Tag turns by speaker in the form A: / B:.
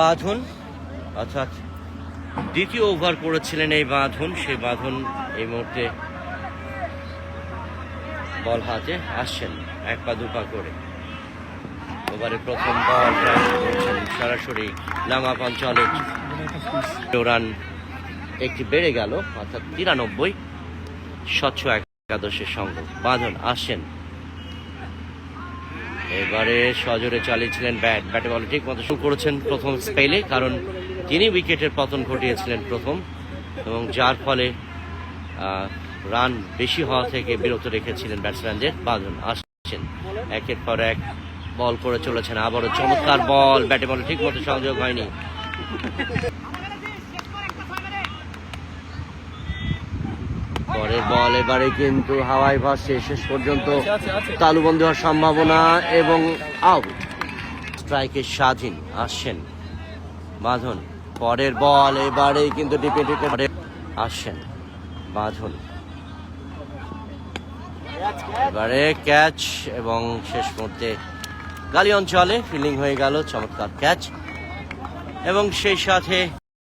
A: বাঁধন, অর্থাৎ দ্বিতীয় ওভার করেছিলেন এই বাঁধন, সেই বাঁধন এই মুহূর্তে বল হাতে আসছেন 1 পা 2 পা করে। ওভারে প্রথম বল করছেন সরাসরি লামাপ অঞ্চলে, রান একটি বেড়ে গেল, অর্থাৎ 93 স্বচ্ছ একাদশের সঙ্গে বাঁধন আসছেন। এবারে সজোরে চালিয়েছিলেন ব্যাটে বলে ঠিক মতো শুরু করেছেন প্রথম স্পেলে, কারণ তিনি উইকেটের পতন ঘটিয়েছিলেন প্রথম, এবং যার ফলে রান বেশি হওয়া থেকে বিরত রেখেছিলেন ব্যাটসম্যানদের। বাঁধন আসছেন, একের পর এক বল করে চলেছেন, আবারও চমৎকার বল, ব্যাটে বলে ঠিক মতো সংযোগ হয়নি। পরের বল এবারে কিন্তু হাওয়ায় ভাসছে, শেষ পর্যন্ত তালুবন্দী হওয়ার সম্ভাবনা এবং আউট। স্ট্রাইকে স্বাধীন আসছেন বাঁধন। পরের বল এবারে কিন্তু ডিপেন্ডেন্ট আসছেন বাঁধন, এবারে ক্যাচ এবং শেষ মুহূর্তে গালি অঞ্চলে ফিল্ডিং হয়ে গেল, চমৎকার ক্যাচ এবং সেই সাথে